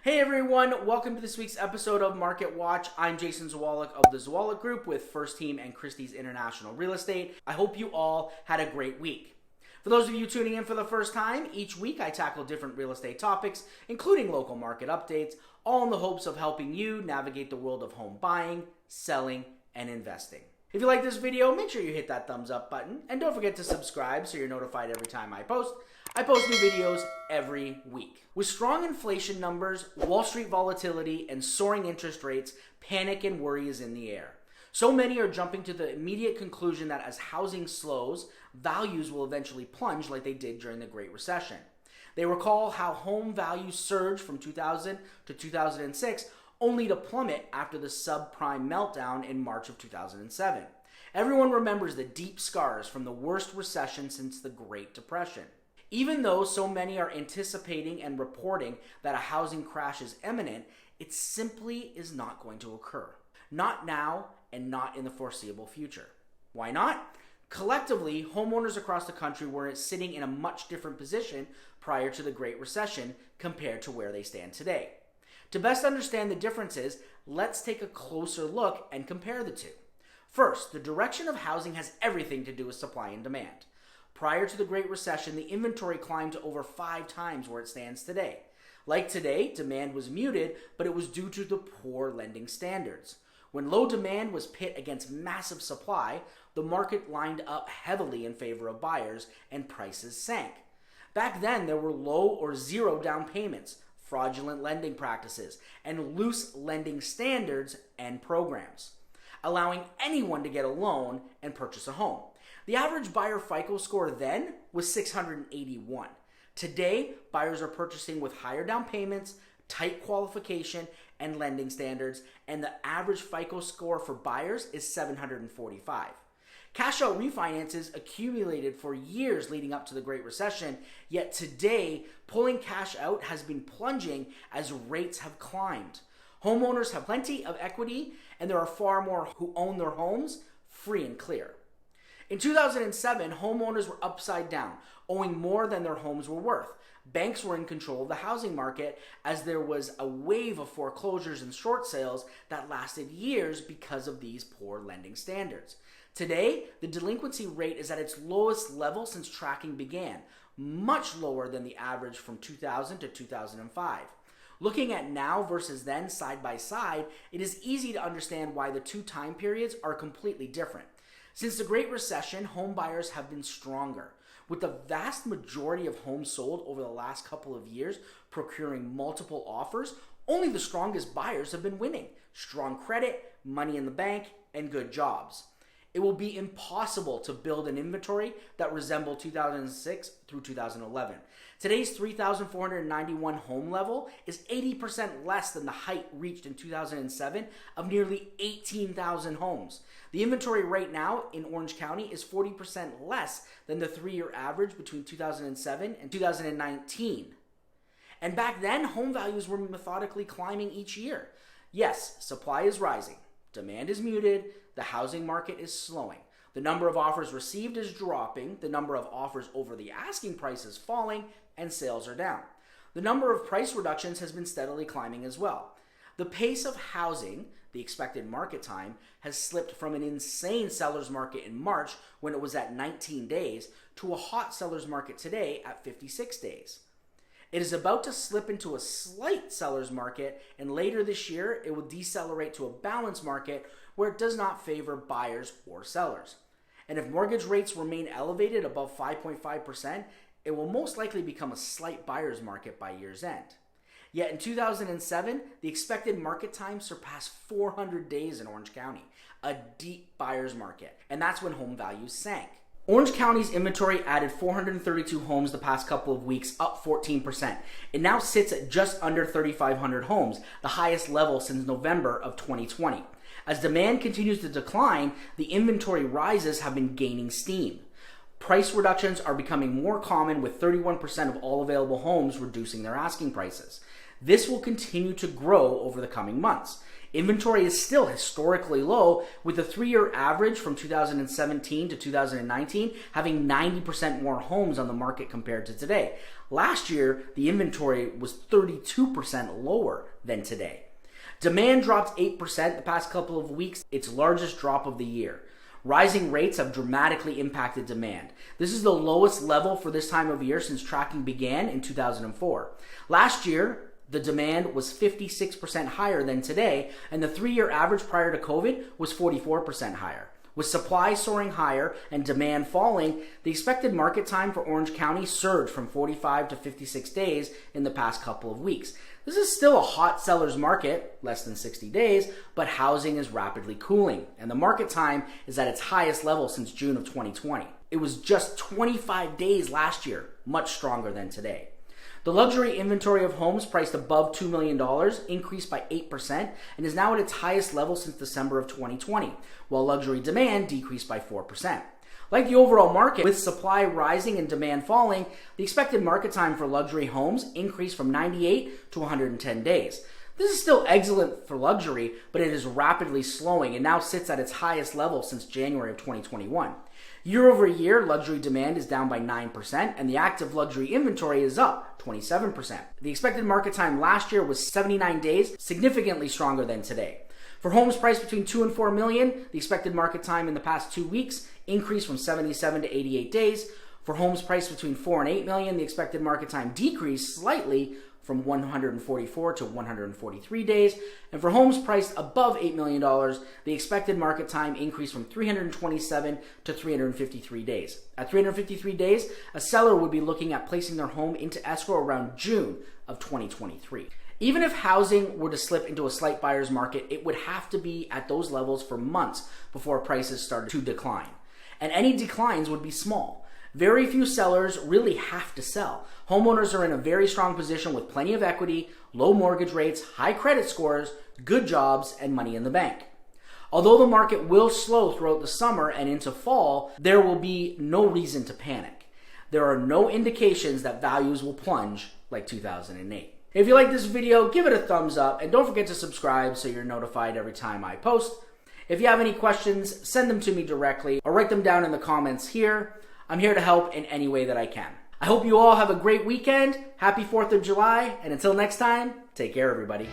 Hey everyone, welcome to this week's episode of Market Watch. I'm Jason Zwolak of the Zwolak Group with First Team and Christie's International Real Estate. I hope you all had a great week. For those of you tuning in for the first time, each week I tackle different real estate topics, including local market updates, all in the hopes of helping you navigate the world of home buying, selling, and investing. If you like this video, make sure you hit that thumbs up button, and don't forget to subscribe so you're notified every time I post. I post new videos every week. With strong inflation numbers, Wall Street volatility, and soaring interest rates, panic and worry is in the air. So many are jumping to the immediate conclusion that as housing slows, values will eventually plunge like they did during the Great Recession. They recall how home values surged from 2000 to 2006, only to plummet after the subprime meltdown in March of 2007. Everyone remembers the deep scars from the worst recession since the Great Depression. Even though so many are anticipating and reporting that a housing crash is imminent, it simply is not going to occur. Not now and not in the foreseeable future. Why not? Collectively, homeowners across the country were sitting in a much different position prior to the Great Recession compared to where they stand today. To best understand the differences, let's take a closer look and compare the two. First, the direction of housing has everything to do with supply and demand. Prior to the Great Recession, the inventory climbed to over 5 times where it stands today. Like today, demand was muted, but it was due to the poor lending standards. When low demand was pit against massive supply, the market lined up heavily in favor of buyers and prices sank. Back then, there were low or zero down payments, fraudulent lending practices, and loose lending standards and programs, allowing anyone to get a loan and purchase a home. The average buyer FICO score then was 681. Today, buyers are purchasing with higher down payments, tight qualification, and lending standards, and the average FICO score for buyers is 745. Cash-out refinances accumulated for years leading up to the Great Recession, yet today, pulling cash out has been plunging as rates have climbed. Homeowners have plenty of equity, and there are far more who own their homes free and clear. In 2007, homeowners were upside down, owing more than their homes were worth. Banks were in control of the housing market as there was a wave of foreclosures and short sales that lasted years because of these poor lending standards. Today, the delinquency rate is at its lowest level since tracking began, much lower than the average from 2000 to 2005. Looking at now versus then side by side, it is easy to understand why the two time periods are completely different. Since the Great Recession, home buyers have been stronger, with the vast majority of homes sold over the last couple of years procuring multiple offers. Only the strongest buyers have been winning. Strong credit, money in the bank, and good jobs. It will be impossible to build an inventory that resembled 2006 through 2011. Today's 3,491 home level is 80% less than the height reached in 2007 of nearly 18,000 homes. The inventory right now in Orange County is 40% less than the 3-year average between 2007 and 2019. And back then, home values were methodically climbing each year. Yes, supply is rising. Demand is muted. The housing market is slowing. The number of offers received is dropping. The number of offers over the asking price is falling, and sales are down. The number of price reductions has been steadily climbing as well. The pace of housing, the expected market time, has slipped from an insane seller's market in March when it was at 19 days to a hot seller's market today at 56 days. It is about to slip into a slight seller's market, and later this year it will decelerate to a balanced market where it does not favor buyers or sellers. And if mortgage rates remain elevated above 5.5%, it will most likely become a slight buyer's market by year's end. Yet in 2007, the expected market time surpassed 400 days in Orange County, a deep buyer's market, and that's when home values sank. Orange County's inventory added 432 homes the past couple of weeks, up 14%. It now sits at just under 3,500 homes, the highest level since November of 2020. As demand continues to decline, the inventory rises have been gaining steam. Price reductions are becoming more common, with 31% of all available homes reducing their asking prices. This will continue to grow over the coming months. Inventory is still historically low, with the 3-year average from 2017 to 2019 having 90% more homes on the market compared to today. Last year, the inventory was 32% lower than today. Demand dropped 8% the past couple of weeks, its largest drop of the year. Rising rates have dramatically impacted demand. This is the lowest level for this time of year since tracking began in 2004. Last year, the demand was 56% higher than today, and the 3-year average prior to COVID was 44% higher. With supply soaring higher and demand falling, the expected market time for Orange County surged from 45 to 56 days in the past couple of weeks. This is still a hot seller's market, less than 60 days, but housing is rapidly cooling, and the market time is at its highest level since June of 2020. It was just 25 days last year, much stronger than today. The luxury inventory of homes priced above $2 million increased by 8% and is now at its highest level since December of 2020, while luxury demand decreased by 4%. Like the overall market, with supply rising and demand falling, the expected market time for luxury homes increased from 98 to 110 days. This is still excellent for luxury, but it is rapidly slowing and now sits at its highest level since January of 2021. Year over year, luxury demand is down by 9%, and the active luxury inventory is up 27%. The expected market time last year was 79 days, significantly stronger than today. For homes priced between $2 and $4 million, the expected market time in the past 2 weeks increased from 77 to 88 days. For homes priced between $4 and $8 million, the expected market time decreased slightly from 144 to 143 days. And for homes priced above $8 million, the expected market time increased from 327 to 353 days. At 353 days, a seller would be looking at placing their home into escrow around June of 2023. Even if housing were to slip into a slight buyer's market, it would have to be at those levels for months before prices started to decline. And any declines would be small. Very few sellers really have to sell. Homeowners are in a very strong position with plenty of equity, low mortgage rates, high credit scores, good jobs, and money in the bank. Although the market will slow throughout the summer and into fall, there will be no reason to panic. There are no indications that values will plunge like 2008. If you like this video, give it a thumbs up and don't forget to subscribe so you're notified every time I post. If you have any questions, send them to me directly or write them down in the comments here. I'm here to help in any way that I can. I hope you all have a great weekend. Happy 4th of July, and until next time, take care, everybody.